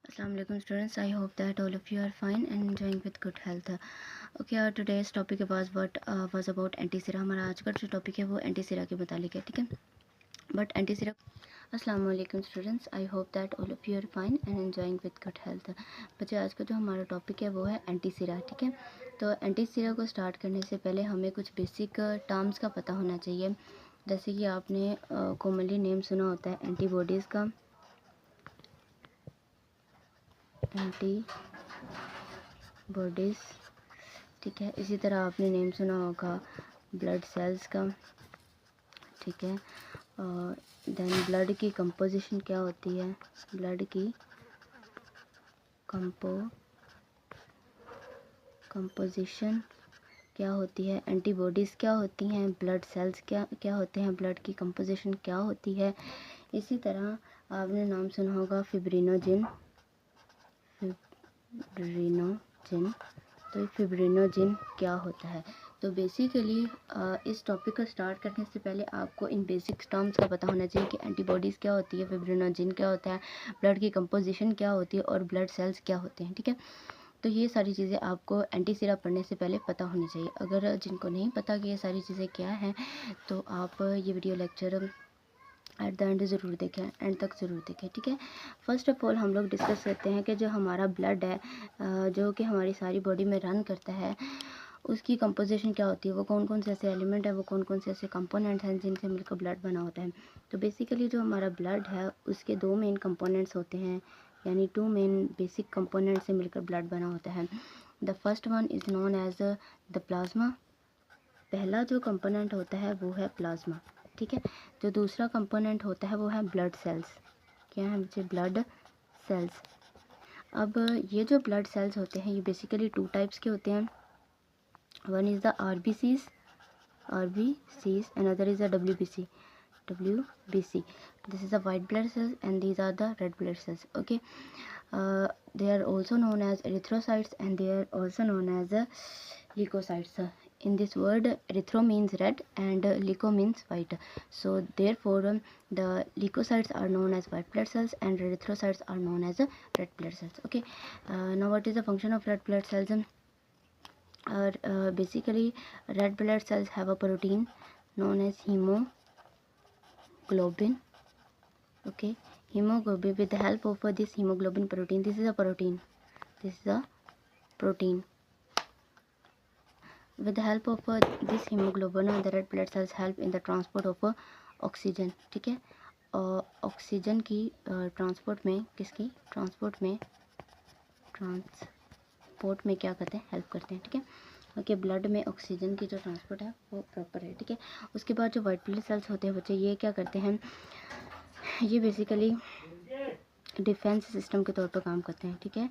Assalamu alaikum students. I hope that all of you are fine and enjoying with good health. Okay, today's topic was about anti हमारा आज का जो topic है वो anti के मुतालिक है, ठीक है. बट एंटी अस्सलाम वालेकुम students. I hope that all of you are fine and enjoying with good health. बच्चे, आज का जो हमारा टॉपिक है वो है एंटी, ठीक है. तो एंटी को स्टार्ट करने से पहले हमें कुछ बेसिक टर्म्स का पता होना चाहिए. जैसे कि आपने कॉमनली नेम सुना होता है एंटीबॉडीज़ का, एंटीबॉडीज़, ठीक है. इसी तरह आपने नेम सुना होगा ब्लड सेल्स का, ठीक है. देन ब्लड की कंपोजिशन क्या होती है, ब्लड की कंपोजिशन क्या होती है, एंटीबॉडीज़ क्या होती हैं, ब्लड सेल्स क्या होते हैं, ब्लड की कंपोजिशन क्या होती है. इसी तरह आपने नाम सुना होगा फिब्रिनोजिन. तो फिब्रिनोजिन क्या होता है. तो बेसिकली इस टॉपिक को स्टार्ट करने से पहले आपको इन बेसिक टर्म्स का पता होना चाहिए कि एंटीबॉडीज़ क्या होती है, फिब्रिनोजिन क्या होता है, ब्लड की कंपोजिशन क्या होती है और ब्लड सेल्स क्या होते हैं, ठीक है. तो ये सारी चीज़ें आपको एंटी पढ़ने से पहले पता होनी चाहिए. अगर जिनको नहीं पता कि ये सारी चीज़ें क्या हैं, तो आप ये video lecture at the end ज़रूर देखें, एंड तक ज़रूर देखें, ठीक है. फ़र्स्ट ऑफ ऑल हम लोग डिस्कस करते हैं कि जो हमारा ब्लड है, जो कि हमारी सारी बॉडी में रन करता है, उसकी कंपोजिशन क्या होती है, वो कौन कौन से ऐसे एलिमेंट है, वो कौन कौन से ऐसे कंपोनेंट्स हैं जिनसे मिलकर ब्लड बना होता है. तो बेसिकली जो हमारा ब्लड है उसके दो मेन कंपोनेंट्स होते हैं, यानी टू मेन बेसिक कंपोनेंट से मिलकर ब्लड बना होता है. The first one is known as the plasma. पहला जो कंपोनेंट होता है वो है प्लाज्मा, ठीक है. जो दूसरा कंपोनेंट होता है वो है ब्लड सेल्स. क्या है बच्चे, ब्लड सेल्स. अब ये जो ब्लड सेल्स होते हैं ये बेसिकली टू टाइप्स के होते हैं. One is the RBCs, another is a WBC. This is the white blood cells and these are the red blood cells, okay. They are also known as erythrocytes and they are also known as leukocytes. In this word, erythro means red and leuko means white. So therefore the leukocytes are known as white blood cells and erythrocytes are known as red blood cells, okay. Now what is the function of red blood cells? Basically red blood cells have a protein known as hemoglobin, okay. Hemoglobin, with the help of this hemoglobin protein, this is a protein, with the help of this hemoglobin, the red blood cells help in the transport of oxygen, ठीक है. Oxygen की transport में क्या करते हैं, help करते हैं, ठीक है. ओके, ब्लड में ऑक्सीजन की जो ट्रांसपोर्ट है वो प्रॉपर है, ठीक है. उसके बाद जो वाइट ब्लड सेल्स होते हैं बच्चे, ये क्या करते हैं, ये बेसिकली डिफेंस सिस्टम के तौर पर काम करते हैं, ठीक है.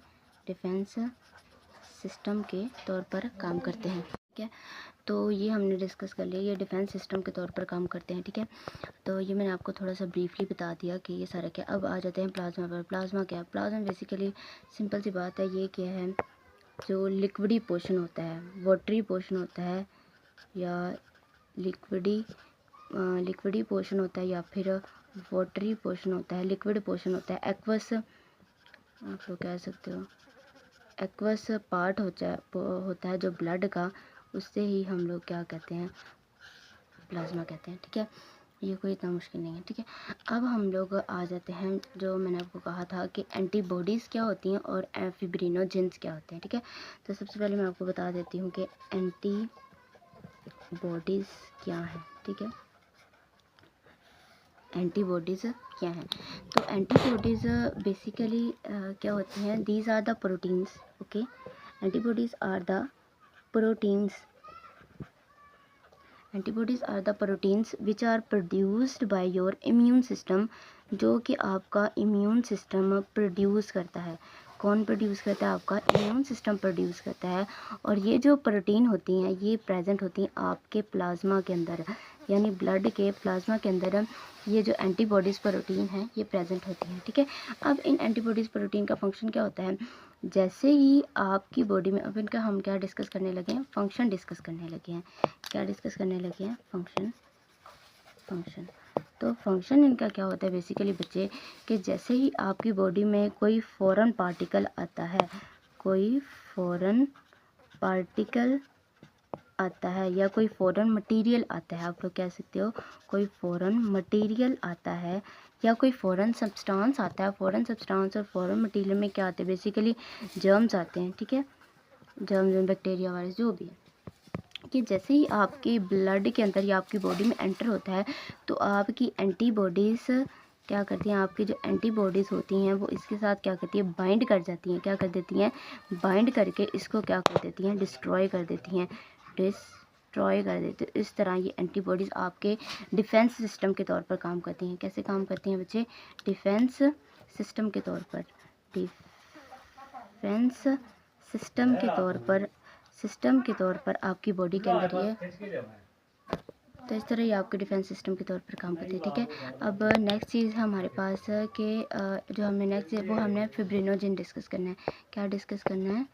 डिफेंस सिस्टम के तौर पर काम करते हैं, ठीक है. तो ये हमने डिस्कस कर लिया, ये डिफेंस सिस्टम के तौर पर काम करते हैं, ठीक है. तो ये मैंने आपको थोड़ा सा ब्रीफली बता दिया कि ये सारा क्या. अब आ जाते हैं प्लाज्मा पर. प्लाज्मा क्या है, प्लाज्मा बेसिकली सिंपल सी बात है, ये क्या है, जो लिक्विडी पोर्शन होता है, वाटरी पोर्शन होता है, या लिक्विडी पोर्शन होता है, या फिर वाटरी पोर्शन होता है, लिक्विड पोर्शन होता है, एक्वस आप लोग कह सकते हो, एक्वस पार्ट होता है जो ब्लड का, उससे ही हम लोग क्या कहते हैं, प्लाज्मा कहते हैं, ठीक है. ये कोई इतना मुश्किल नहीं है, ठीक है. अब हम लोग आ जाते हैं, जो मैंने आपको कहा था कि एंटीबॉडीज़ क्या होती हैं और फिब्रिनोजेंस क्या होते हैं, ठीक है. तो सबसे पहले मैं आपको बता देती हूँ कि एंटीबॉडीज़ क्या है, ठीक है. एंटीबॉडीज़ क्या हैं, तो एंटीबॉडीज़ बेसिकली क्या होती हैं, these are the proteins, okay. Antibodies are the proteins which are produced by your immune system, जो कि आपका इम्यून सिस्टम प्रोड्यूस करता है. कौन प्रोड्यूस करता है, आपका इम्यून सिस्टम प्रोड्यूस करता है. और ये जो प्रोटीन होती हैं ये प्रेजेंट होती हैं आपके प्लाज्मा के अंदर, यानी ब्लड के प्लाज्मा के अंदर ये जो एंटीबॉडीज़ प्रोटीन हैं ये प्रेजेंट होती हैं, ठीक है. अब इन एंटीबॉडीज़ प्रोटीन का फंक्शन क्या होता है, जैसे ही आपकी बॉडी में, अब इनका हम क्या डिस्कस करने लगे हैं, फंक्शन डिस्कस करने लगे हैं. क्या डिस्कस करने लगे हैं, फंक्शन. तो फंक्शन इनका क्या होता है बेसिकली बच्चे, कि जैसे ही आपकी बॉडी में कोई फॉरेन पार्टिकल आता है, कोई फॉरेन पार्टिकल आता है या कोई फॉरेन मटेरियल आता है, आप लोग कह सकते हो कोई फॉरेन मटेरियल आता है या कोई फॉरेन सब्सटेंस आता है। फॉरेन सब्सटेंस और फॉरेन मटेरियल में क्या आते हैं बेसिकली, जर्म्स आते हैं, ठीक है, जर्म्स, बैक्टीरिया, वायरस, जो भी है। कि जैसे ही आपके ब्लड के अंदर या आपकी बॉडी में एंटर होता है तो आपकी एंटीबॉडीज़ क्या करती हैं, आपकी जो एंटीबॉडीज़ होती हैं वो इसके साथ क्या करती है, बाइंड कर जाती हैं। क्या कर देती हैं, बाइंड करके इसको क्या कर देती हैं, डिस्ट्रॉय कर देती हैं, डिस्ट्रॉय कर देती हैं। इस तरह ये एंटीबॉडीज़ आपके डिफेंस सिस्टम के तौर पर काम करती हैं। कैसे काम करती हैं बच्चे, डिफेंस सिस्टम के तौर पर, डिफेंस सिस्टम के तौर पर आपकी बॉडी के अंदर ये, तो इस तरह ये आपके डिफेंस सिस्टम के तौर पर काम करती है, ठीक है। अब नेक्स्ट चीज़ हमारे पास कि जो हमें नेक्स्ट वो हमने फिब्रिनोजेन डिस्कस करना है। क्या डिस्कस करना है,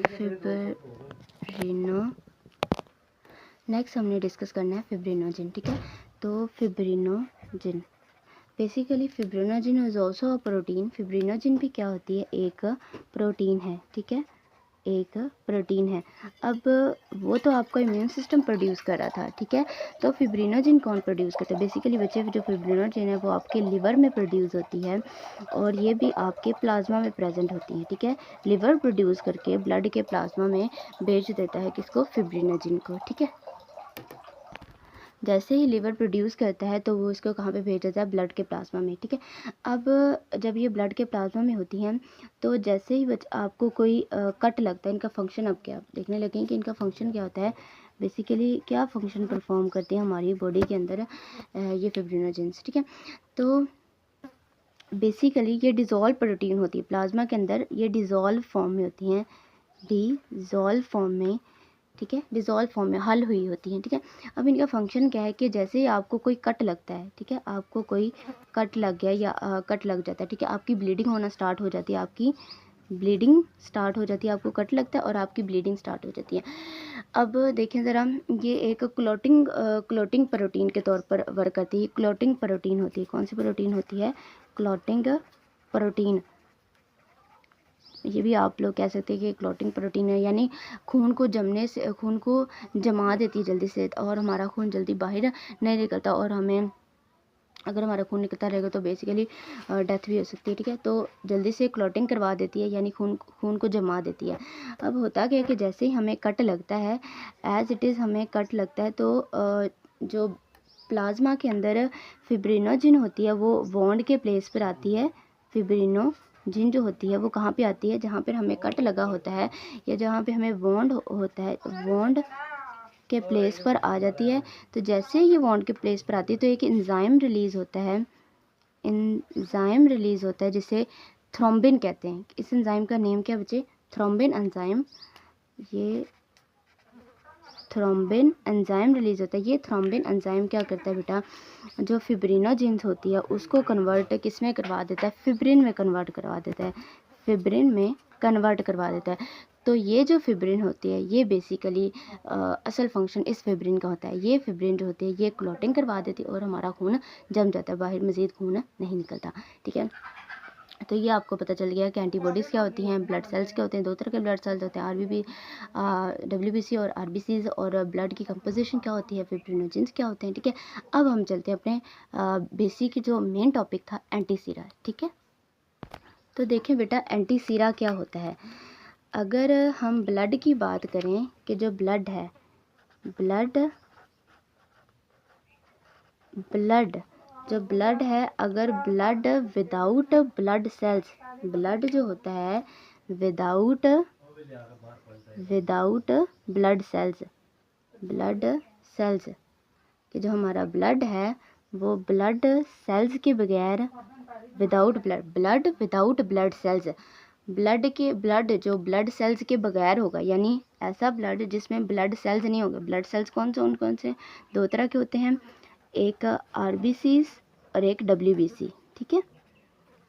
फिब्रिनो, नेक्स्ट हमने डिस्कस करना है फिब्रिनोजेन, ठीक है। तो fibrinogen basically, fibrinogen is also a protein. Fibrinogen भी क्या होती है, एक प्रोटीन है, ठीक है, एक प्रोटीन है। अब वो तो आपका इम्यून सिस्टम प्रोड्यूस कर रहा था, ठीक है। तो फिब्रिनोजेन कौन प्रोड्यूस करता है, बेसिकली बच्चे जो फिब्रिनोजेन है वो आपके लिवर में प्रोड्यूस होती है और ये भी आपके प्लाज्मा में प्रेजेंट होती है, ठीक है। लिवर प्रोड्यूस करके ब्लड के प्लाज्मा में भेज देता है किसको, फिब्रिनोजेन को, ठीक है। जैसे ही लिवर प्रोड्यूस करता है तो वो इसको कहाँ पे भेज देता है, ब्लड के प्लाज्मा में, ठीक है। अब जब ये ब्लड के प्लाज्मा में होती हैं तो जैसे ही आपको कोई कट लगता है, इनका फंक्शन अब क्या देखने लगेंगे कि इनका फंक्शन क्या होता है, बेसिकली क्या फंक्शन परफॉर्म करते हैं हमारी बॉडी के अंदर ये फिब्रिनोजेंस, ठीक है। तो बेसिकली ये डिज़ोल्व प्रोटीन होती है प्लाज्मा के अंदर, ये डिज़ोल्व फॉर्म में होती हैं, डिज़ोल्व फॉर्म में, ठीक है, डिज़ोल्व फॉर्म में हल हुई होती हैं, ठीक है। अब इनका फंक्शन क्या है कि जैसे ही आपको कोई कट लगता है, ठीक है, आपको कोई कट लग गया या कट लग जाता है, ठीक है, आपकी ब्लीडिंग होना स्टार्ट हो जाती है, आपकी ब्लीडिंग स्टार्ट हो जाती है, आपको कट लगता है और आपकी ब्लीडिंग स्टार्ट हो जाती है। अब देखें ज़रा, ये एक क्लोटिंग प्रोटीन के तौर पर वर्क करती है। क्लोटिंग प्रोटीन होती है, कौन सी प्रोटीन होती है, क्लोटिंग प्रोटीन। ये भी आप लोग कह सकते हैं कि क्लॉटिंग प्रोटीन है, यानी खून को जमने से, खून को जमा देती है जल्दी से और हमारा खून जल्दी बाहर नहीं निकलता और हमें, अगर हमारा खून निकलता रहेगा तो बेसिकली डेथ भी हो सकती है, ठीक है। तो जल्दी से क्लॉटिंग करवा देती है, यानी खून को जमा देती है। अब होता क्या है कि जैसे ही हमें कट लगता है, एज इट इज़ हमें कट लगता है तो जो प्लाज्मा के अंदर फिब्रिनोजेन होती है वो वॉन्ड के प्लेस पर आती है। फिब्रिनोजेन जो होती है वो कहाँ पे आती है, जहाँ पर हमें कट लगा होता है या जहाँ पे हमें वॉन्ड होता है, वॉन्ड के प्लेस पर आ जाती है। तो जैसे ही ये वॉन्ड के प्लेस पर आती है तो एक एंजाइम रिलीज़ होता है, एंजाइम रिलीज़ होता है जिसे थ्रोम्बिन कहते हैं। इस एंजाइम का नेम क्या बच्चे, थ्रोम्बिन एंजाइम। ये थ्रोम्बिन एंजाइम रिलीज़ होता है। ये थ्रोम्बिन एंजाइम क्या करता है बेटा, जो फिब्रिनोजेंस होती है उसको कन्वर्ट किस में करवा देता है, फिब्रिन में कन्वर्ट करवा देता है, फिब्रिन में कन्वर्ट करवा देता है। तो ये जो फिब्रिन होती है ये बेसिकली असल फंक्शन इस फिब्रिन का होता है। ये फिब्रिन जो होती है ये क्लॉटिंग करवा देती है और हमारा खून जम जाता है, बाहर मज़ीद खून नहीं निकलता, ठीक है। तो ये आपको पता चल गया कि एंटीबॉडीज़ क्या होती हैं, ब्लड सेल्स क्या होते हैं। दो तरह के ब्लड सेल्स होते हैं, आरबीबी, डब्ल्यूबीसी और आरबीसीज, और ब्लड की कंपोजिशन क्या होती है, फिब्रिनोजेंस क्या होते हैं, ठीक है। अब हम चलते हैं अपने बेसिक जो मेन टॉपिक था एंटीसीरा, ठीक है। तो देखें बेटा एंटीसीरा क्या होता है। अगर हम ब्लड की बात करें कि जो ब्लड है, ब्लड जो ब्लड है, अगर blood without blood cells, blood जो होता है विदाउट ब्लड सेल्स कि जो हमारा ब्लड है वो ब्लड सेल्स के बगैर, विदाउट ब्लड सेल्स, ब्लड जो ब्लड सेल्स के बगैर होगा, यानी ऐसा ब्लड जिसमें ब्लड सेल्स नहीं होगा। ब्लड सेल्स कौन से दो तरह के होते हैं, एक आरबीसीज और एक डब्ल्यूबीसी, ठीक है,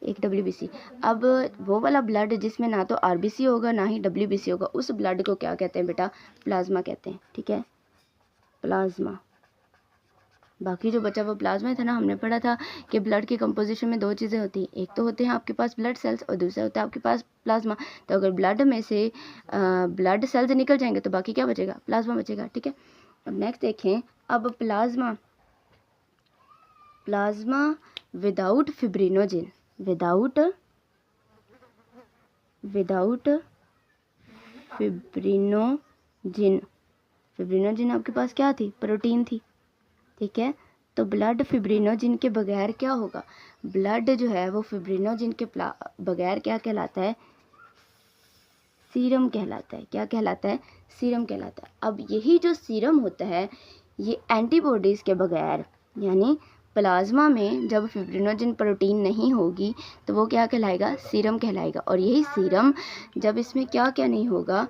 एक डब्ल्यूबीसी। अब वो वाला ब्लड जिसमें ना तो आरबीसी होगा ना ही डब्ल्यूबीसी होगा, उस ब्लड को क्या कहते हैं बेटा, प्लाज्मा कहते हैं, ठीक है, प्लाज्मा। बाकी जो बचा वो प्लाज्मा था ना, हमने पढ़ा था कि ब्लड की कंपोजिशन में दो चीज़ें होती हैं, एक तो होते हैं आपके पास ब्लड सेल्स और दूसरा होता है आपके पास प्लाज्मा। तो अगर ब्लड में से ब्लड सेल्स निकल जाएंगे तो बाकी क्या बचेगा, प्लाज्मा बचेगा, ठीक है। अब नेक्स्ट देखें, अब plasma without fibrinogen, without fibrinogen आपके पास क्या थी, प्रोटीन थी, ठीक है। तो ब्लड फिब्रिनोजिन के बगैर क्या होगा, ब्लड जो है वो फिब्रिनोजिन के बगैर क्या कहलाता है, सीरम कहलाता है। क्या कहलाता है, सीरम कहलाता है। अब यही जो सीरम होता है ये एंटीबॉडीज़ के बगैर, यानी प्लाज्मा में जब फिब्रिनोजिन प्रोटीन नहीं होगी तो वो क्या कहलाएगा, सीरम कहलाएगा। और यही सीरम जब इसमें क्या क्या नहीं होगा,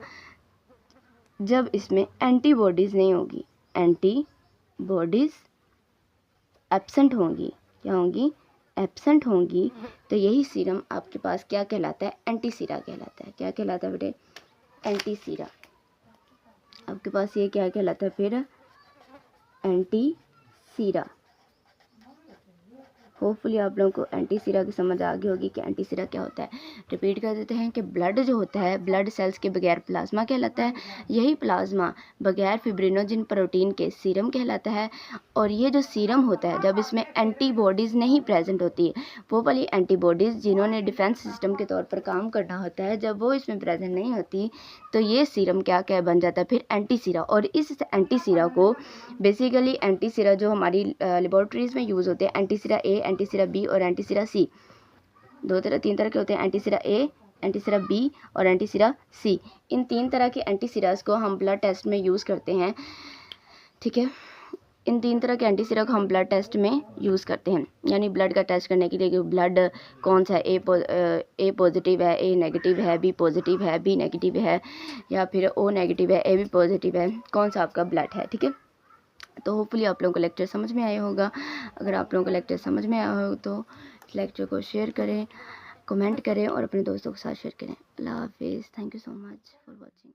जब इसमें एंटीबॉडीज़ नहीं होगी, एंटीबॉडीज़ एब्सेंट होंगी, क्या होंगी, एब्सेंट होंगी, तो यही सीरम आपके पास क्या कहलाता है, एंटीसीरा कहलाता है। क्या कहलाता है बेटे, एंटीसीरा। आपके पास ये क्या कहलाता है फिर, एंटीसीरा। होपफुली आप लोगों को एंटीसीरा की समझ आ गई होगी कि एंटीसीरा क्या होता है। रिपीट कर देते हैं कि ब्लड जो होता है, ब्लड सेल्स के बगैर प्लाज्मा कहलाता है, यही प्लाज्मा बगैर फिब्रिनोजिन प्रोटीन के सीरम कहलाता है। और ये जो सीरम होता है जब इसमें एंटीबॉडीज़ नहीं प्रेजेंट होती है, वो वाली एंटीबॉडीज़ जिन्होंने डिफेंस सिस्टम के तौर पर काम करना होता है, जब वो इसमें प्रेजेंट नहीं होती तो ये सीरम क्या क्या बन जाता है फिर, एंटीसीरा। और इस एंटीसीरा को बेसिकली, एंटीसीरा जो हमारी लेबोरेटरीज़ में यूज़ होते हैं, एंटीसीरा ए, एंटीसीरा बी और एंटीसीरा सी, तीन तरह के होते हैं, एंटीसीरा ए, एंटीसीरा बी और एंटीसीरा सी। इन 3 तरह के एंटीसीरास को हम ब्लड टेस्ट में यूज़ करते हैं, ठीक है। इन 3 तरह के एंटीसीरा को हम ब्लड टेस्ट में यूज़ करते हैं, यानी ब्लड का टेस्ट करने के लिए कि ब्लड कौन सा है, ए पॉजिटिव है, ए नेगेटिव है, बी पॉजिटिव है, बी नेगेटिव है, या फिर ओ नेगेटिव है, ए बी पॉजिटिव है, कौन सा आपका ब्लड है, ठीक है। तो होपफुली आप लोगों को लेक्चर समझ में आया होगा। अगर आप लोगों को लेक्चर समझ में आया हो तो लेक्चर को शेयर करें, कमेंट करें और अपने दोस्तों के साथ शेयर करें। अल्लाह हाफिज़। Thank you so much for watching.